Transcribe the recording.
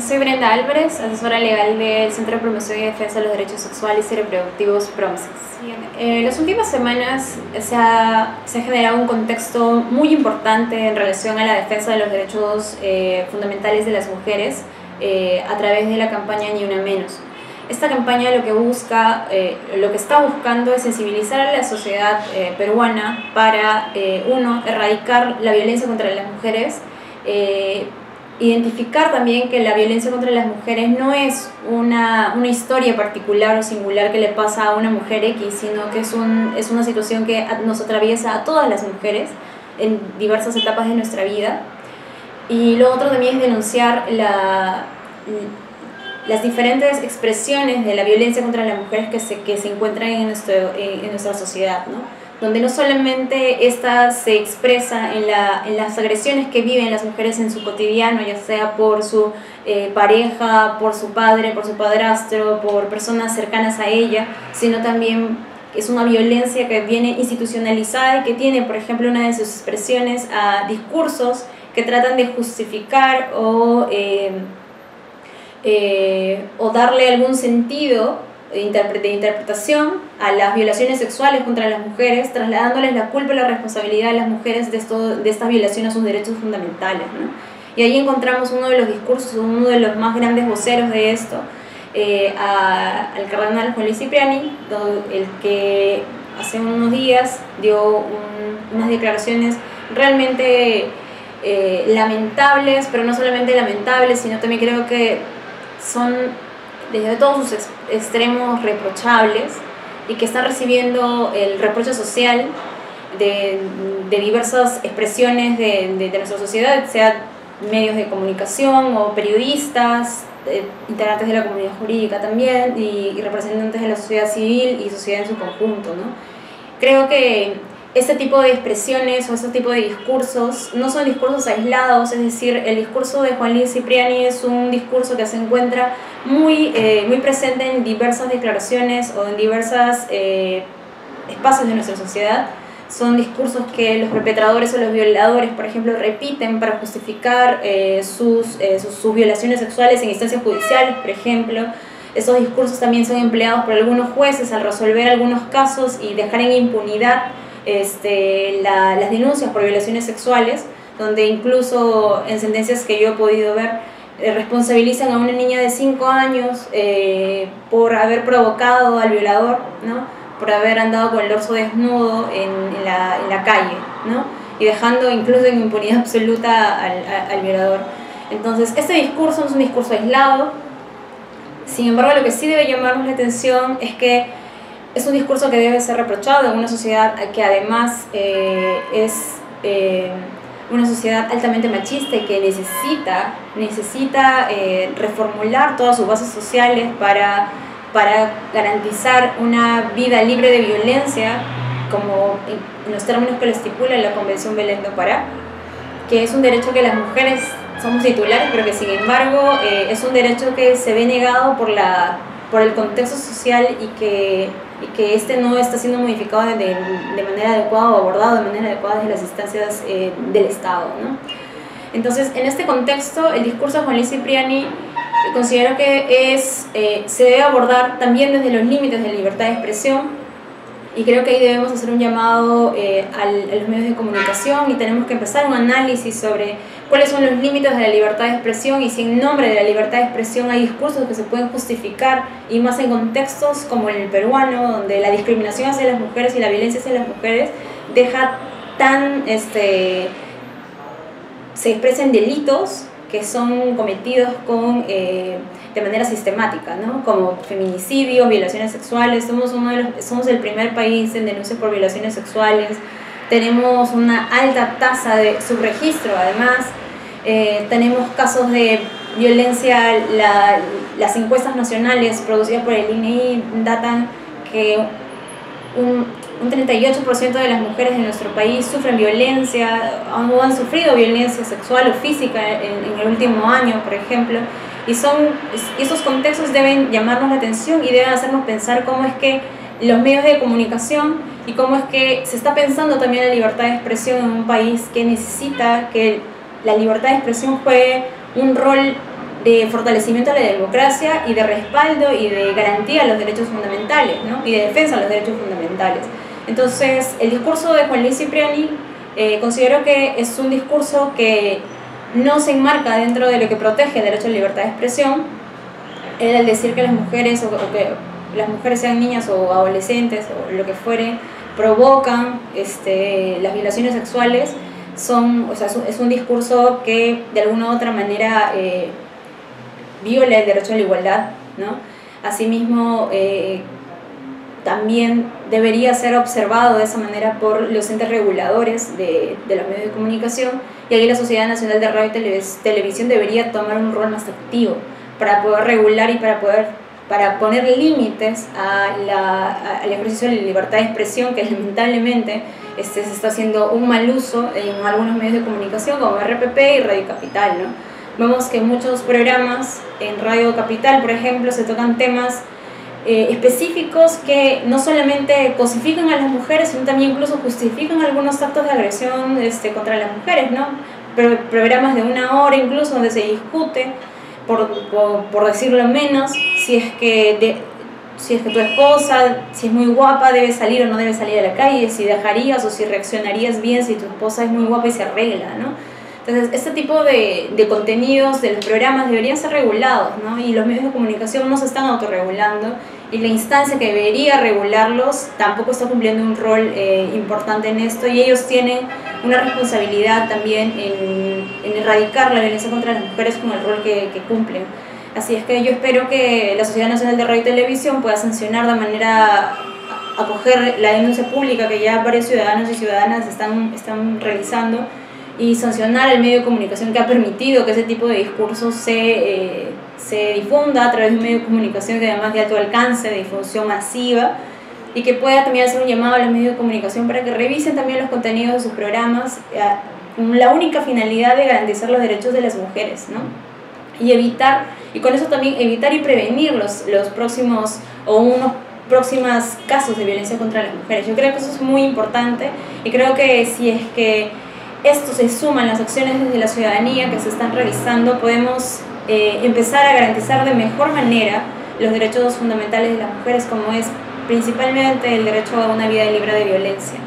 Soy Brenda Álvarez, asesora legal del Centro de Promoción y Defensa de los Derechos Sexuales y Reproductivos PROMSEX. En las últimas semanas se ha generado un contexto muy importante en relación a la defensa de los derechos fundamentales de las mujeres a través de la campaña Ni Una Menos. Esta campaña lo que está buscando es sensibilizar a la sociedad peruana para, uno, erradicar la violencia contra las mujeres, identificar también que la violencia contra las mujeres no es una historia particular o singular que le pasa a una mujer X, sino que es una situación que nos atraviesa a todas las mujeres en diversas etapas de nuestra vida. Y lo otro también es denunciar las diferentes expresiones de la violencia contra las mujeres que se encuentran en nuestra sociedad, ¿no? Donde no solamente esta se expresa en las agresiones que viven las mujeres en su cotidiano, ya sea por su pareja, por su padre, por su padrastro, por personas cercanas a ella, sino también es una violencia que viene institucionalizada y que tiene, por ejemplo, una de sus expresiones a discursos que tratan de justificar o darle algún sentido de interpretación a las violaciones sexuales contra las mujeres, trasladándoles la culpa y la responsabilidad a las mujeres de esta violación a sus derechos fundamentales, ¿no? Y ahí encontramos uno de los discursos, uno de los más grandes voceros de esto, al cardenal Juan Luis Cipriani, el que hace unos días dio unas declaraciones realmente lamentables, pero no solamente lamentables, sino también creo que son desde todos sus extremos reprochables y que están recibiendo el reproche social de diversas expresiones de nuestra sociedad, sea medios de comunicación o periodistas, integrantes de la comunidad jurídica también y representantes de la sociedad civil y sociedad en su conjunto, ¿no? Creo que este tipo de expresiones o este tipo de discursos no son discursos aislados, es decir, el discurso de Juan Luis Cipriani es un discurso que se encuentra muy presente en diversas declaraciones o en diversos espacios de nuestra sociedad. Son discursos que los perpetradores o los violadores, por ejemplo, repiten para justificar sus violaciones sexuales en instancias judiciales, por ejemplo. Esos discursos también son empleados por algunos jueces al resolver algunos casos y dejar en impunidad las denuncias por violaciones sexuales, donde incluso en sentencias que yo he podido ver responsabilizan a una niña de 5 años por haber provocado al violador, ¿no? Por haber andado con el dorso desnudo en la calle, ¿no? Y dejando incluso en impunidad absoluta al violador. Entonces, este discurso no es un discurso aislado. Sin embargo, lo que sí debe llamarnos la atención es que es un discurso que debe ser reprochado en una sociedad que además es una sociedad altamente machista y que necesita reformular todas sus bases sociales para garantizar una vida libre de violencia, como en los términos que lo estipula la Convención Belém do Pará, que es un derecho que las mujeres somos titulares, pero que sin embargo es un derecho que se ve negado por el contexto social y que no está siendo modificado de manera adecuada o abordado de manera adecuada desde las instancias del Estado, ¿no? Entonces, en este contexto, el discurso de Juan Luis Cipriani considero que se debe abordar también desde los límites de la libertad de expresión, y creo que ahí debemos hacer un llamado a los medios de comunicación y tenemos que empezar un análisis sobre cuáles son los límites de la libertad de expresión y si en nombre de la libertad de expresión hay discursos que se pueden justificar, y más en contextos como en el peruano, donde la discriminación hacia las mujeres y la violencia hacia las mujeres se expresan delitos que son cometidos de manera sistemática, ¿no? Como feminicidios, violaciones sexuales. Somos el primer país en denuncias por violaciones sexuales. Tenemos una alta tasa de subregistro, además. Tenemos casos de violencia. Las encuestas nacionales producidas por el INEI datan que un 38% de las mujeres de nuestro país sufren violencia o han sufrido violencia sexual o física en el último año, por ejemplo. Y esos contextos deben llamarnos la atención y deben hacernos pensar cómo es que los medios de comunicación y cómo es que se está pensando también la libertad de expresión en un país que necesita que la libertad de expresión juegue un rol de fortalecimiento de la democracia y de respaldo y de garantía de los derechos fundamentales, ¿no? Y de defensa de los derechos fundamentales. Entonces, el discurso de Juan Luis Cipriani considero que es un discurso que no se enmarca dentro de lo que protege el derecho a la libertad de expresión. Era el decir que las mujeres, o que las mujeres sean niñas o adolescentes o lo que fuere, provocan las violaciones sexuales, es un discurso que de alguna u otra manera viola el derecho a la igualdad, ¿no? Asimismo, también debería ser observado de esa manera por los entes reguladores de los medios de comunicación, y ahí la Sociedad Nacional de Radio y Televisión debería tomar un rol más activo para poder regular y para poner límites al ejercicio de la libertad de expresión, que lamentablemente se está haciendo un mal uso en algunos medios de comunicación como RPP y Radio Capital, ¿no? Vemos que en muchos programas en Radio Capital, por ejemplo, se tocan temas específicos que no solamente cosifican a las mujeres, sino también incluso justifican algunos actos de agresión contra las mujeres, ¿no? Programas de 1 hora incluso donde se discute, por decirlo menos, si es que tu esposa, si es muy guapa, debe salir o no debe salir a la calle, si dejarías o si reaccionarías bien si tu esposa es muy guapa y se arregla, ¿no? Entonces, este tipo de contenidos de los programas deberían ser regulados, ¿no? Y los medios de comunicación no se están autorregulando, y la instancia que debería regularlos tampoco está cumpliendo un rol importante en esto, y ellos tienen una responsabilidad también en erradicar la violencia contra las mujeres con el rol que cumplen. Así es que yo espero que la Sociedad Nacional de Radio y Televisión pueda sancionar de manera acoger la denuncia pública que ya varios ciudadanos y ciudadanas están realizando, y sancionar el medio de comunicación que ha permitido que ese tipo de discursos se difunda a través de un medio de comunicación que además de alto alcance, de difusión masiva, y que pueda también hacer un llamado a los medios de comunicación para que revisen también los contenidos de sus programas con la única finalidad de garantizar los derechos de las mujeres, ¿no? Y con eso también evitar y prevenir los próximos o unos próximos casos de violencia contra las mujeres. Yo creo que eso es muy importante, y creo que si es que esto se suma a las acciones desde la ciudadanía que se están realizando, podemos empezar a garantizar de mejor manera los derechos fundamentales de las mujeres, como es principalmente el derecho a una vida libre de violencia.